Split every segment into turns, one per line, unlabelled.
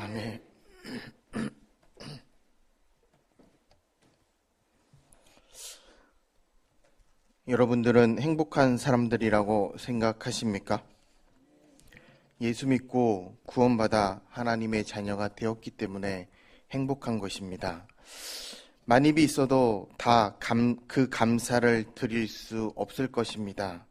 아멘. 여러분들은 행복한 사람들이라고 생각하십니까? 예수 믿고 구원받아 하나님의 자녀가 되었기 때문에 행복한 것입니다. 만입이 있어도 다 그 감사를 드릴 수 없을 것입니다.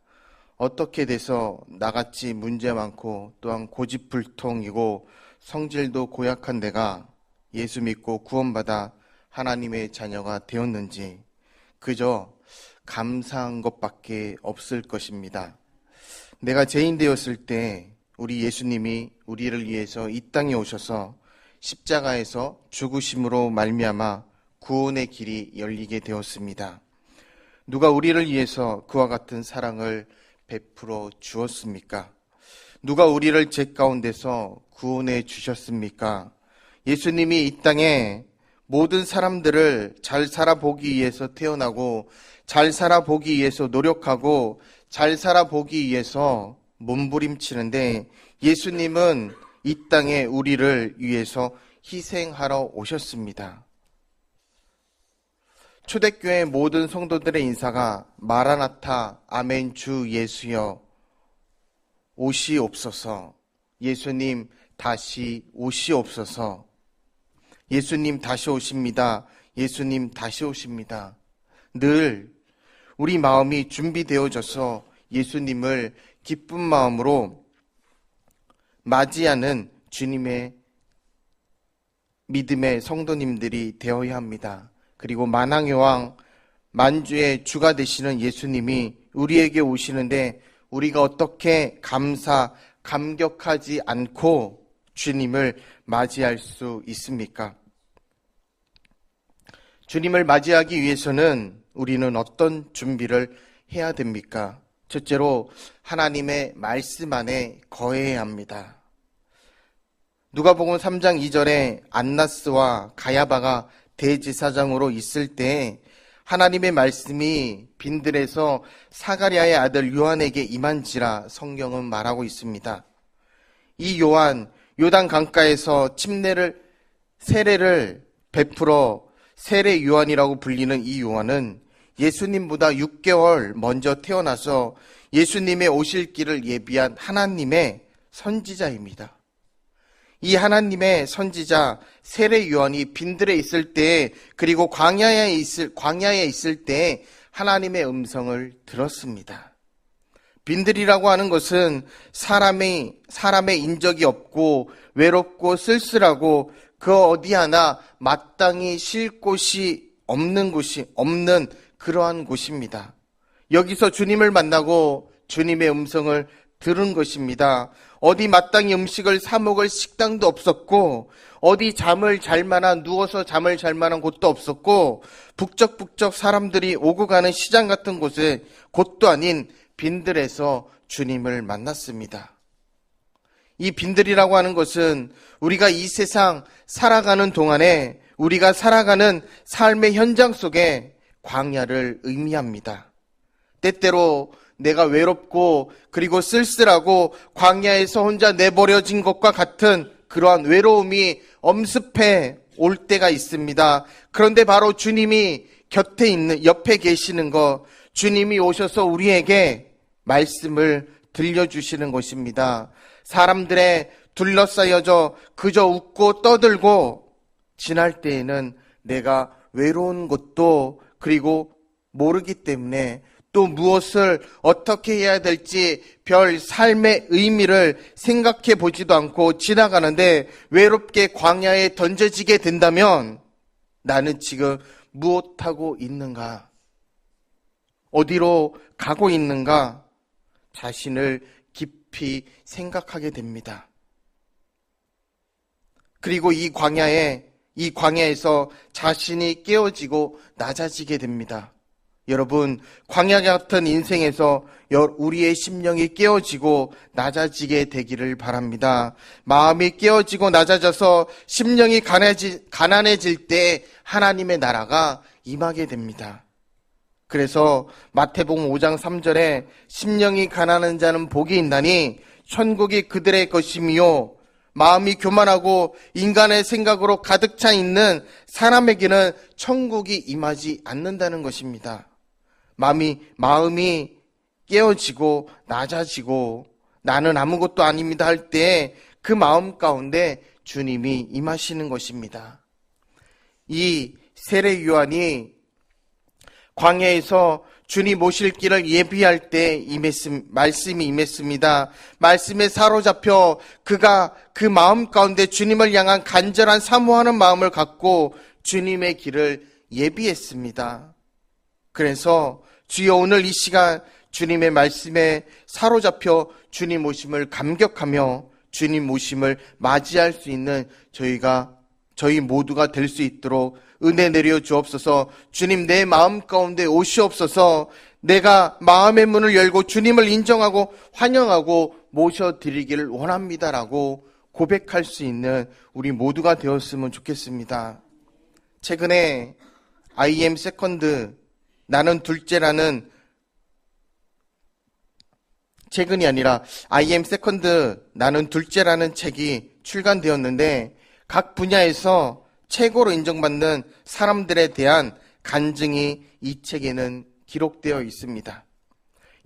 어떻게 돼서 나같이 문제 많고 또한 고집불통이고 성질도 고약한 내가 예수 믿고 구원받아 하나님의 자녀가 되었는지 그저 감사한 것밖에 없을 것입니다. 내가 죄인 되었을 때 우리 예수님이 우리를 위해서 이 땅에 오셔서 십자가에서 죽으심으로 말미암아 구원의 길이 열리게 되었습니다. 누가 우리를 위해서 그와 같은 사랑을 베풀어 주었습니까? 누가 우리를 죄 가운데서 구원해 주셨습니까? 예수님이 이 땅에 모든 사람들을 잘 살아보기 위해서 태어나고 잘 살아보기 위해서 노력하고 잘 살아보기 위해서 몸부림치는데 예수님은 이 땅에 우리를 위해서 희생하러 오셨습니다. 초대교회 모든 성도들의 인사가 마라나타 아멘 주 예수여 오시옵소서. 예수님 다시 오시옵소서. 예수님 다시 오십니다. 예수님 다시 오십니다. 늘 우리 마음이 준비되어져서 예수님을 기쁜 마음으로 맞이하는 주님의 믿음의 성도님들이 되어야 합니다. 그리고 만왕의 왕 만주의 주가 되시는 예수님이 우리에게 오시는데 우리가 어떻게 감격하지 않고 주님을 맞이할 수 있습니까? 주님을 맞이하기 위해서는 우리는 어떤 준비를 해야 됩니까? 첫째로 하나님의 말씀 안에 거해야 합니다. 누가복음 3장 2절에 안나스와 가야바가 대제사장으로 있을 때 하나님의 말씀이 빈들에서 사가랴의 아들 요한에게 임한지라 성경은 말하고 있습니다. 이 요한, 요단 강가에서 세례를 베풀어 세례 요한이라고 불리는 이 요한은 예수님보다 6개월 먼저 태어나서 예수님의 오실 길을 예비한 하나님의 선지자입니다. 이 하나님의 선지자 세례 요한이 빈들에 있을 때 그리고 광야에 있을 때 하나님의 음성을 들었습니다. 빈들이라고 하는 것은 사람의 인적이 없고 외롭고 쓸쓸하고 그 어디 하나 마땅히 쉴 곳이 없는 그러한 곳입니다. 여기서 주님을 만나고 주님의 음성을 들은 것입니다. 어디 마땅히 음식을 사 먹을 식당도 없었고 어디 누워서 잠을 잘 만한 곳도 없었고 북적북적 사람들이 오고 가는 시장 같은 곳도 아닌 빈들에서 주님을 만났습니다. 이 빈들이라고 하는 것은 우리가 이 세상 살아가는 동안에 우리가 살아가는 삶의 현장 속에 광야를 의미합니다. 때때로 내가 외롭고 그리고 쓸쓸하고 광야에서 혼자 내버려진 것과 같은 그러한 외로움이 엄습해 올 때가 있습니다. 그런데 바로 주님이 옆에 계시는 것, 주님이 오셔서 우리에게 말씀을 들려주시는 것입니다. 사람들의 둘러싸여져 그저 웃고 떠들고 지날 때에는 내가 외로운 것도 그리고 모르기 때문에 또 무엇을 어떻게 해야 될지 별 삶의 의미를 생각해 보지도 않고 지나가는데 외롭게 광야에 던져지게 된다면 나는 지금 무엇하고 있는가? 어디로 가고 있는가? 자신을 깊이 생각하게 됩니다. 그리고 이 광야에서 자신이 깨어지고 낮아지게 됩니다. 여러분, 광야 같은 인생에서 우리의 심령이 깨어지고 낮아지게 되기를 바랍니다. 마음이 깨어지고 낮아져서 심령이 가난해질 때 하나님의 나라가 임하게 됩니다. 그래서 마태복음 5장 3절에 심령이 가난한 자는 복이 있나니 천국이 그들의 것이며 마음이 교만하고 인간의 생각으로 가득 차 있는 사람에게는 천국이 임하지 않는다는 것입니다. 마음이 깨어지고 낮아지고 나는 아무것도 아닙니다 할 때 그 마음 가운데 주님이 임하시는 것입니다. 이 세례 요한이 광야에서 주님 오실 길을 예비할 때 말씀이 임했습니다. 말씀에 사로잡혀 그가 그 마음 가운데 주님을 향한 간절한 사모하는 마음을 갖고 주님의 길을 예비했습니다. 그래서 주여 오늘 이 시간 주님의 말씀에 사로잡혀 주님 오심을 감격하며 주님 오심을 맞이할 수 있는 저희 모두가 될 수 있도록 은혜 내려 주옵소서. 주님 내 마음 가운데 오시옵소서. 내가 마음의 문을 열고 주님을 인정하고 환영하고 모셔드리기를 원합니다라고 고백할 수 있는 우리 모두가 되었으면 좋겠습니다. 최근에 I am second, 나는 둘째라는 최근이 아니라 I am second, 나는 둘째라는 책이 출간되었는데 각 분야에서 최고로 인정받는 사람들에 대한 간증이 이 책에는 기록되어 있습니다.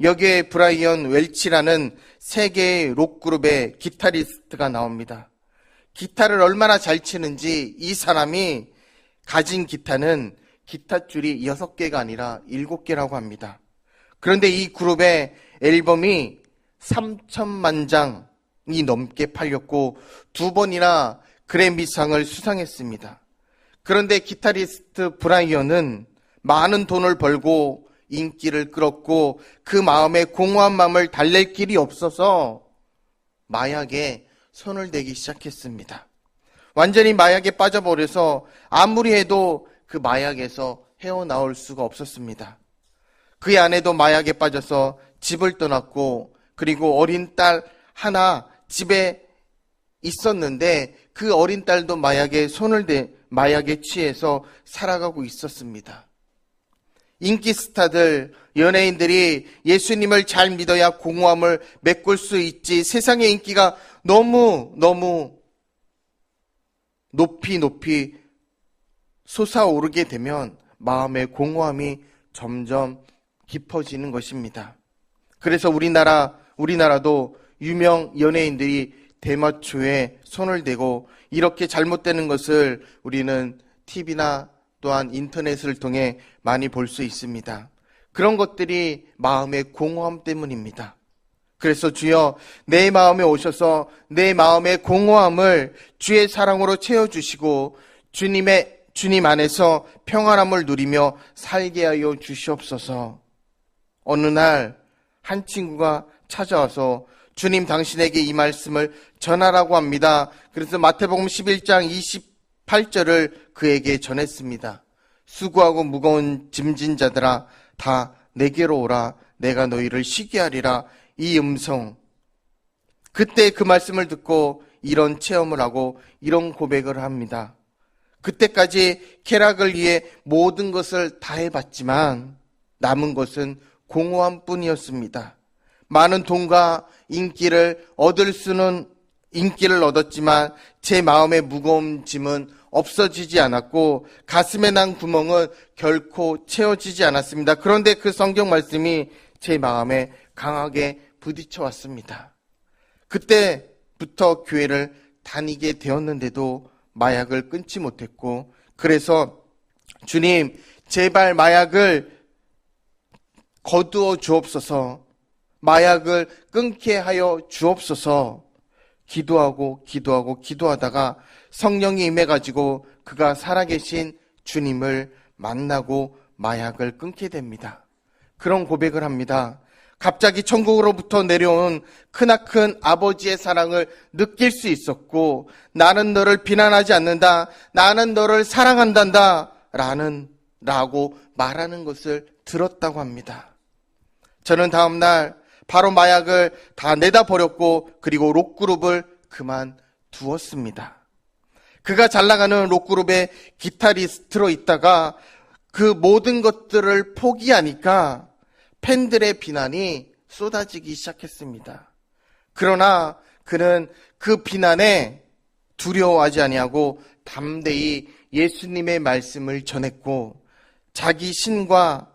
여기에 브라이언 웰치라는 세계의 록그룹의 기타리스트가 나옵니다. 기타를 얼마나 잘 치는지 이 사람이 가진 기타는 기타줄이 6개가 아니라 7개라고 합니다. 그런데 이 그룹의 앨범이 3천만 장이 넘게 팔렸고 2번이나 그래미상을 수상했습니다. 그런데 기타리스트 브라이언은 많은 돈을 벌고 인기를 끌었고 그 마음에 공허한 마음을 달랠 길이 없어서 마약에 손을 대기 시작했습니다. 완전히 마약에 빠져버려서 아무리 해도 그 마약에서 헤어나올 수가 없었습니다. 그의 아내도 마약에 빠져서 집을 떠났고 그리고 어린 딸 하나 집에 있었는데 그 어린 딸도 마약에 취해서 살아가고 있었습니다. 인기 스타들, 연예인들이 예수님을 잘 믿어야 공허함을 메꿀 수 있지 세상의 인기가 너무 높이 솟아오르게 되면 마음의 공허함이 점점 깊어지는 것입니다. 그래서 우리나라도 유명 연예인들이 대마초에 손을 대고 이렇게 잘못되는 것을 우리는 TV나 또한 인터넷을 통해 많이 볼 수 있습니다. 그런 것들이 마음의 공허함 때문입니다. 그래서 주여 내 마음에 오셔서 내 마음의 공허함을 주의 사랑으로 채워주시고 주님 안에서 평안함을 누리며 살게 하여 주시옵소서. 어느 날 한 친구가 찾아와서 주님 당신에게 이 말씀을 전하라고 합니다. 그래서 마태복음 11장 28절을 그에게 전했습니다. 수고하고 무거운 짐진 자들아 다 내게로 오라 내가 너희를 쉬게 하리라. 이 음성. 그때 그 말씀을 듣고 이런 체험을 하고 이런 고백을 합니다. 그때까지 쾌락을 위해 모든 것을 다 해봤지만 남은 것은 공허함 뿐이었습니다. 많은 돈과 인기를 얻었지만 제 마음의 무거운 짐은 없어지지 않았고 가슴에 난 구멍은 결코 채워지지 않았습니다. 그런데 그 성경 말씀이 제 마음에 강하게 부딪혀 왔습니다. 그때부터 교회를 다니게 되었는데도 마약을 끊지 못했고 그래서 주님 제발 마약을 거두어 주옵소서. 마약을 끊게 하여 주옵소서. 기도하다가 성령이 임해가지고 그가 살아계신 주님을 만나고 마약을 끊게 됩니다. 그런 고백을 합니다. 갑자기 천국으로부터 내려온 크나큰 아버지의 사랑을 느낄 수 있었고 나는 너를 비난하지 않는다. 나는 너를 사랑한단다. 라고 말하는 것을 들었다고 합니다. 저는 다음날 바로 마약을 다 내다 버렸고 그리고 록그룹을 그만두었습니다. 그가 잘 나가는 록그룹의 기타리스트로 있다가 그 모든 것들을 포기하니까 팬들의 비난이 쏟아지기 시작했습니다. 그러나 그는 그 비난에 두려워하지 아니하고 담대히 예수님의 말씀을 전했고, 자기 신과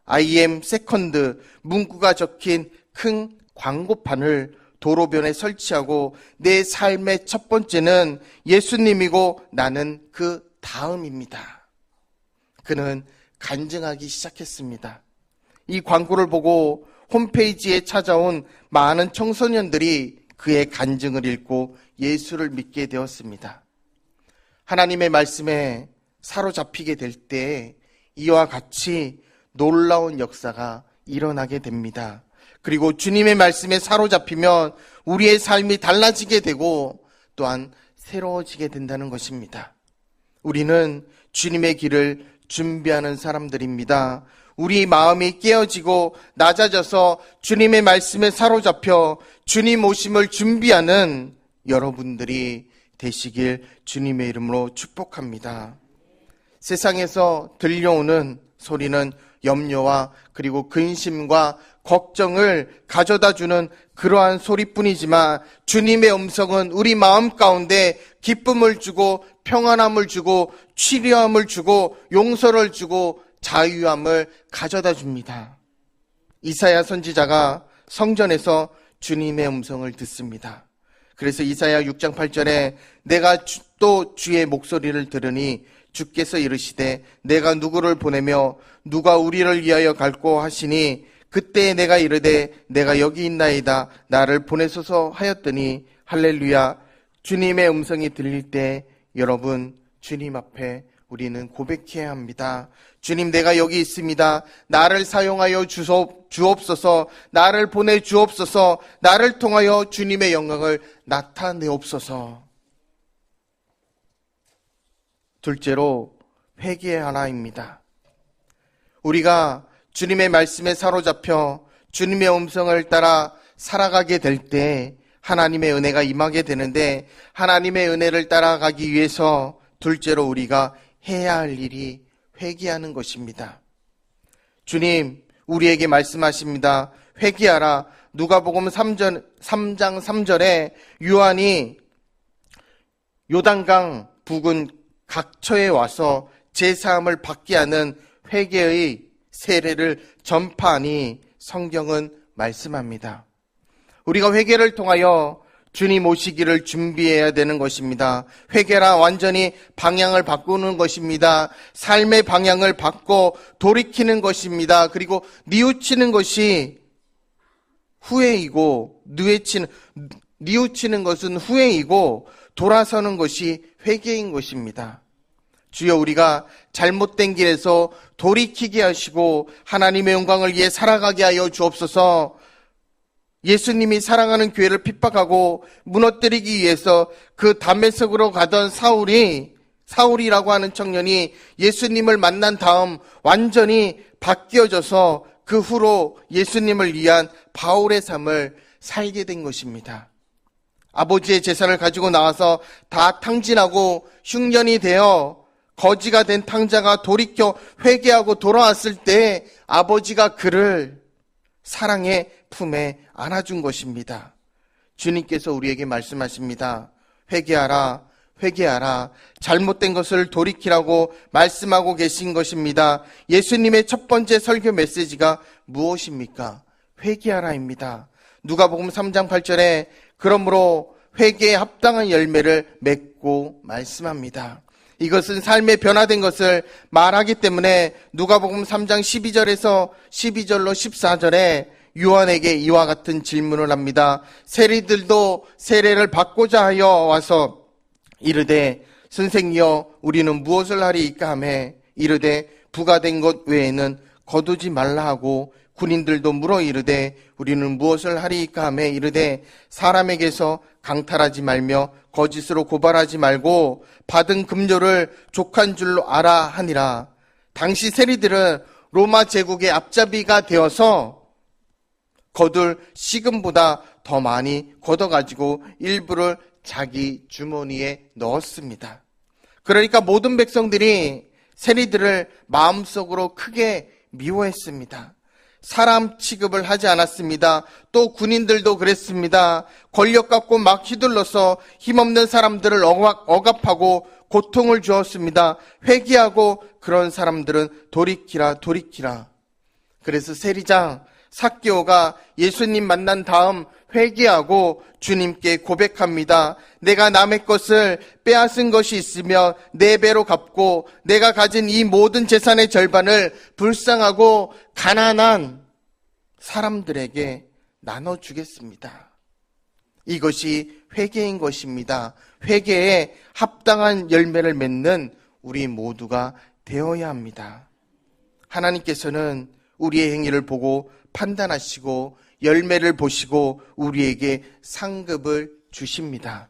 I am second 문구가 적힌 큰 광고판을 도로변에 설치하고, 내 삶의 첫 번째는 예수님이고 나는 그 다음입니다. 그는 간증하기 시작했습니다. 이 광고를 보고 홈페이지에 찾아온 많은 청소년들이 그의 간증을 읽고 예수를 믿게 되었습니다. 하나님의 말씀에 사로잡히게 될 때 이와 같이 놀라운 역사가 일어나게 됩니다. 그리고 주님의 말씀에 사로잡히면 우리의 삶이 달라지게 되고 또한 새로워지게 된다는 것입니다. 우리는 주님의 길을 준비하는 사람들입니다. 우리 마음이 깨어지고 낮아져서 주님의 말씀에 사로잡혀 주님 오심을 준비하는 여러분들이 되시길 주님의 이름으로 축복합니다. 세상에서 들려오는 소리는 염려와 그리고 근심과 걱정을 가져다 주는 그러한 소리뿐이지만, 주님의 음성은 우리 마음 가운데 기쁨을 주고 평안함을 주고 치료함을 주고 용서를 주고 자유함을 가져다 줍니다. 이사야 선지자가 성전에서 주님의 음성을 듣습니다. 그래서 이사야 6장 8절에 내가 또 주의 목소리를 들으니 주께서 이르시되 내가 누구를 보내며 누가 우리를 위하여 갈고 하시니 그때 내가 이르되 내가 여기 있나이다 나를 보내소서 하였더니, 할렐루야. 주님의 음성이 들릴 때 여러분, 주님 앞에 우리는 고백해야 합니다. 주님, 내가 여기 있습니다. 나를 사용하여 주옵소서. 나를 보내주옵소서. 나를 통하여 주님의 영광을 나타내옵소서. 둘째로 회개하라입니다. 우리가 주님의 말씀에 사로잡혀 주님의 음성을 따라 살아가게 될 때 하나님의 은혜가 임하게 되는데, 하나님의 은혜를 따라가기 위해서 둘째로 우리가 해야 할 일이 회개하는 것입니다. 주님 우리에게 말씀하십니다. 회개하라. 누가복음 3장 3절에 요한이 요단강 부근 각처에 와서 제사함을 받게 하는 회개의 세례를 전파하니 성경은 말씀합니다. 우리가 회개를 통하여 주님 오시기를 준비해야 되는 것입니다. 회개라 완전히 방향을 바꾸는 것입니다. 삶의 방향을 바꿔 돌이키는 것입니다. 그리고 뉘우치는 것이 후회이고, 뉘우치는 것은 후회이고 돌아서는 것이 회개인 것입니다. 주여, 우리가 잘못된 길에서 돌이키게 하시고 하나님의 영광을 위해 살아가게 하여 주옵소서. 예수님이 사랑하는 교회를 핍박하고 무너뜨리기 위해서 그 다메섹으로 가던 사울이라고 하는 청년이 예수님을 만난 다음 완전히 바뀌어져서 그 후로 예수님을 위한 바울의 삶을 살게 된 것입니다. 아버지의 제사를 가지고 나와서 다 탕진하고 흉년이 되어 거지가 된 탕자가 돌이켜 회개하고 돌아왔을 때 아버지가 그를 사랑의 품에 안아준 것입니다. 주님께서 우리에게 말씀하십니다. 회개하라, 회개하라. 잘못된 것을 돌이키라고 말씀하고 계신 것입니다. 예수님의 첫 번째 설교 메시지가 무엇입니까? 회개하라입니다. 누가복음 3장 8절에 그러므로 회개에 합당한 열매를 맺고 말씀합니다. 이것은 삶의 변화된 것을 말하기 때문에 누가복음 3장 12절에서 12절로 14절에 요한에게 이와 같은 질문을 합니다. 세리들도 세례를 받고자 하여 와서 이르되 선생이여 우리는 무엇을 하리이까 하매 이르되 부가된 것 외에는 거두지 말라 하고, 군인들도 물어 이르되 우리는 무엇을 하리이까 하매 이르되 사람에게서 강탈하지 말며 거짓으로 고발하지 말고 받은 금료를 족한 줄로 알아 하니라. 당시 세리들은 로마 제국의 앞잡이가 되어서 거둘 시금보다 더 많이 걷어가지고 일부를 자기 주머니에 넣었습니다. 그러니까 모든 백성들이 세리들을 마음속으로 크게 미워했습니다. 사람 취급을 하지 않았습니다. 또 군인들도 그랬습니다. 권력 갖고 막 휘둘러서 힘없는 사람들을 억압하고 고통을 주었습니다. 회개하고 그런 사람들은 돌이키라. 그래서 세리장 삭개오가 예수님 만난 다음 회개하고 주님께 고백합니다. 내가 남의 것을 빼앗은 것이 있으면 4배로 갚고 내가 가진 이 모든 재산의 절반을 불쌍하고 가난한 사람들에게 나눠주겠습니다. 이것이 회개인 것입니다. 회개에 합당한 열매를 맺는 우리 모두가 되어야 합니다. 하나님께서는 우리의 행위를 보고 판단하시고 열매를 보시고 우리에게 상급을 주십니다.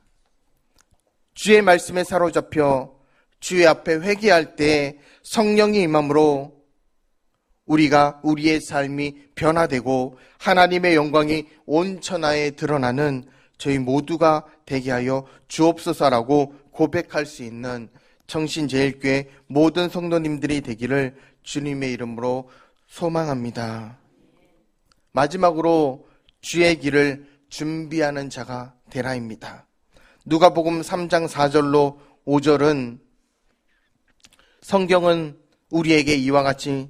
주의 말씀에 사로잡혀 주의 앞에 회개할 때 성령이 임함으로 우리가 우리의 삶이 변화되고 하나님의 영광이 온 천하에 드러나는 저희 모두가 되게 하여 주옵소서라고 고백할 수 있는 청신제일교회 모든 성도님들이 되기를 주님의 이름으로 소망합니다. 마지막으로 주의 길을 준비하는 자가 되라입니다. 누가복음 3장 4절로 5절은 성경은 우리에게 이와 같이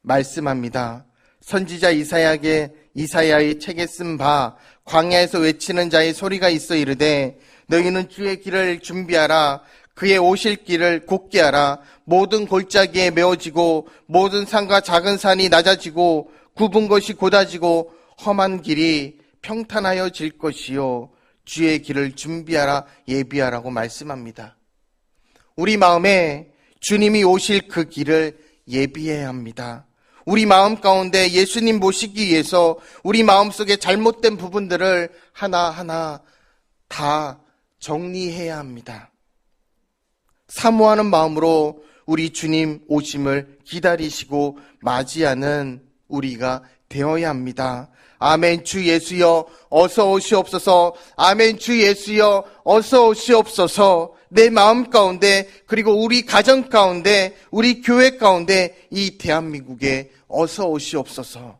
말씀합니다. 선지자 이사야의 책에 쓴 바 광야에서 외치는 자의 소리가 있어 이르되 너희는 주의 길을 준비하라. 그의 오실 길을 곧게 하라. 모든 골짜기에 메워지고 모든 산과 작은 산이 낮아지고 굽은 것이 곧아지고 험한 길이 평탄하여질 것이요 주의 길을 준비하라 예비하라고 말씀합니다. 우리 마음에 주님이 오실 그 길을 예비해야 합니다. 우리 마음 가운데 예수님 모시기 위해서 우리 마음속에 잘못된 부분들을 하나하나 다 정리해야 합니다. 사모하는 마음으로 우리 주님 오심을 기다리시고 맞이하는 우리가 되어야 합니다. 아멘. 주 예수여 어서 오시옵소서. 아멘. 주 예수여 어서 오시옵소서. 내 마음 가운데 그리고 우리 가정 가운데 우리 교회 가운데 이 대한민국에 어서 오시옵소서.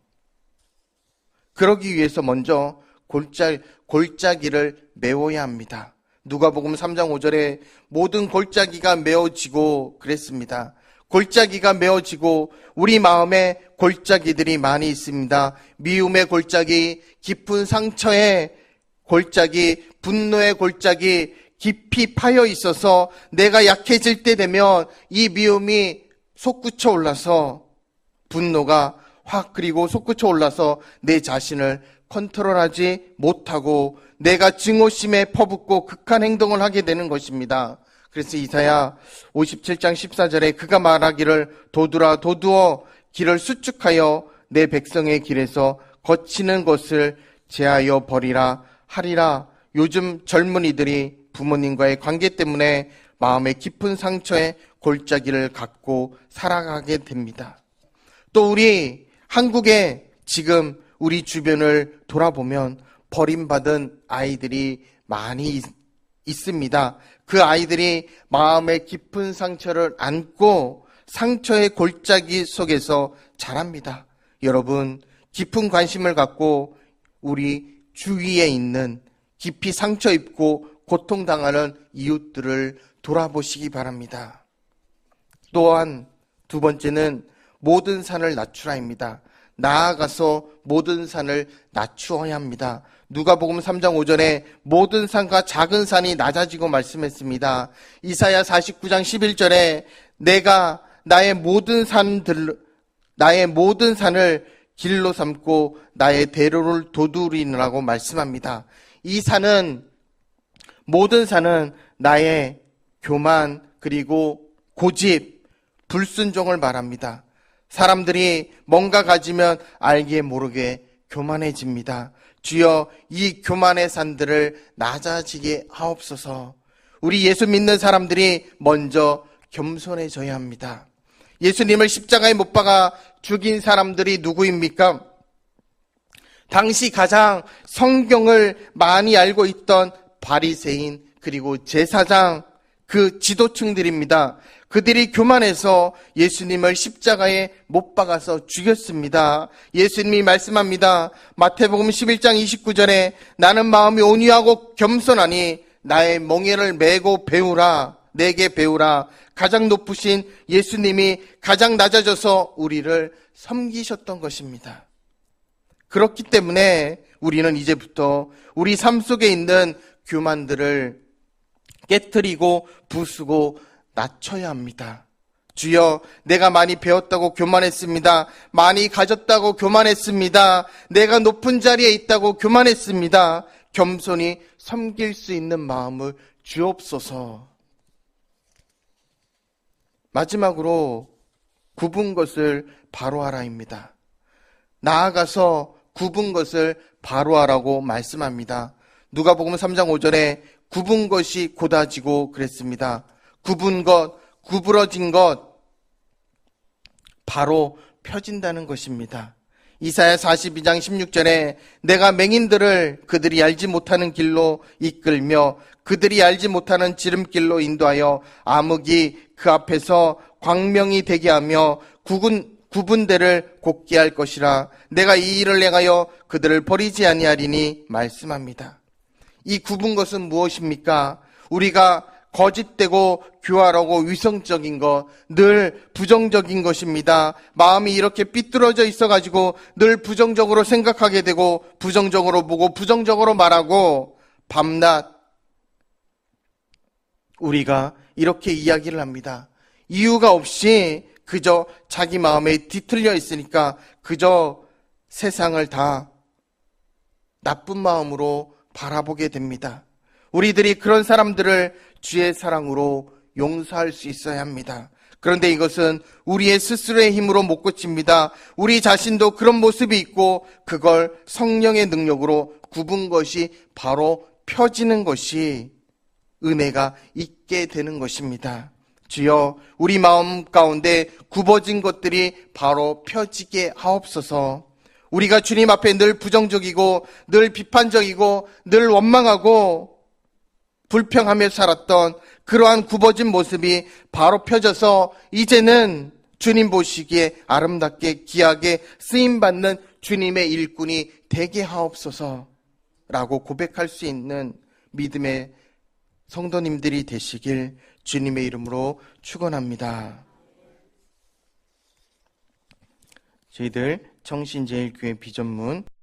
그러기 위해서 먼저 골짜기를 메워야 합니다. 누가복음 3장 5절에 모든 골짜기가 메워지고 그랬습니다. 골짜기가 메워지고 우리 마음에 골짜기들이 많이 있습니다. 미움의 골짜기, 깊은 상처의 골짜기, 분노의 골짜기 깊이 파여 있어서 내가 약해질 때 되면 이 미움이 솟구쳐 올라서 분노가 확 그리고 솟구쳐 올라서 내 자신을 컨트롤하지 못하고 내가 증오심에 퍼붓고 극한 행동을 하게 되는 것입니다. 그래서 이사야 57장 14절에 그가 말하기를 도두어 길을 수축하여 내 백성의 길에서 거치는 것을 제하여 버리라 하리라. 요즘 젊은이들이 부모님과의 관계 때문에 마음의 깊은 상처에 골짜기를 갖고 살아가게 됩니다. 또 우리 한국에 지금 우리 주변을 돌아보면 버림받은 아이들이 많이 있습니다. 그 아이들이 마음의 깊은 상처를 안고 상처의 골짜기 속에서 자랍니다. 여러분, 깊은 관심을 갖고 우리 주위에 있는 깊이 상처 입고 고통당하는 이웃들을 돌아보시기 바랍니다. 또한 두 번째는 모든 산을 낮추라입니다. 나아가서 모든 산을 낮추어야 합니다. 누가복음 3장 5절에 모든 산과 작은 산이 낮아지고 말씀했습니다. 이사야 49장 11절에 내가 나의 모든 산을 길로 삼고 나의 대로를 도두리라고 말씀합니다. 이 산은 모든 산은 나의 교만 그리고 고집, 불순종을 말합니다. 사람들이 뭔가 가지면 알게 모르게 교만해집니다. 주여 이 교만의 산들을 낮아지게 하옵소서. 우리 예수 믿는 사람들이 먼저 겸손해져야 합니다. 예수님을 십자가에 못 박아 죽인 사람들이 누구입니까? 당시 가장 성경을 많이 알고 있던 바리새인 그리고 제사장 그 지도층들입니다. 그들이 교만해서 예수님을 십자가에 못 박아서 죽였습니다. 예수님이 말씀합니다. 마태복음 11장 29절에 나는 마음이 온유하고 겸손하니 나의 멍에를 메고 배우라, 내게 배우라. 가장 높으신 예수님이 가장 낮아져서 우리를 섬기셨던 것입니다. 그렇기 때문에 우리는 이제부터 우리 삶 속에 있는 교만들을 깨트리고 부수고 낮춰야 합니다. 주여, 내가 많이 배웠다고 교만했습니다. 많이 가졌다고 교만했습니다. 내가 높은 자리에 있다고 교만했습니다. 겸손히 섬길 수 있는 마음을 주옵소서. 마지막으로 굽은 것을 바로하라입니다. 나아가서 굽은 것을 바로하라고 말씀합니다. 누가복음 3장 5절에 굽은 것이 곧아지고 그랬습니다. 굽은 것, 구부러진 것, 바로 펴진다는 것입니다. 이사야 42장 16절에 내가 맹인들을 그들이 알지 못하는 길로 이끌며 그들이 알지 못하는 지름길로 인도하여 암흑이 그 앞에서 광명이 되게 하며 굽은 데를 곱게 할 것이라. 내가 이 일을 행하여 그들을 버리지 아니하리니 말씀합니다. 이 굽은 것은 무엇입니까? 우리가 거짓되고 교활하고 위성적인 것, 늘 부정적인 것입니다. 마음이 이렇게 삐뚤어져 있어가지고 늘 부정적으로 생각하게 되고 부정적으로 보고 부정적으로 말하고 밤낮 우리가 이렇게 이야기를 합니다. 이유가 없이 그저 자기 마음에 뒤틀려 있으니까 그저 세상을 다 나쁜 마음으로 바라보게 됩니다. 우리들이 그런 사람들을 주의 사랑으로 용서할 수 있어야 합니다. 그런데 이것은 우리의 스스로의 힘으로 못 고칩니다. 우리 자신도 그런 모습이 있고 그걸 성령의 능력으로 굽은 것이 바로 펴지는 것이 은혜가 있게 되는 것입니다. 주여, 우리 마음 가운데 굽어진 것들이 바로 펴지게 하옵소서. 우리가 주님 앞에 늘 부정적이고 늘 비판적이고 늘 원망하고 불평하며 살았던 그러한 굽어진 모습이 바로 펴져서 이제는 주님 보시기에 아름답게 귀하게 쓰임받는 주님의 일꾼이 되게 하옵소서 라고 고백할 수 있는 믿음의 성도님들이 되시길 주님의 이름으로 축원합니다. 저희들 청신제일교회 비전문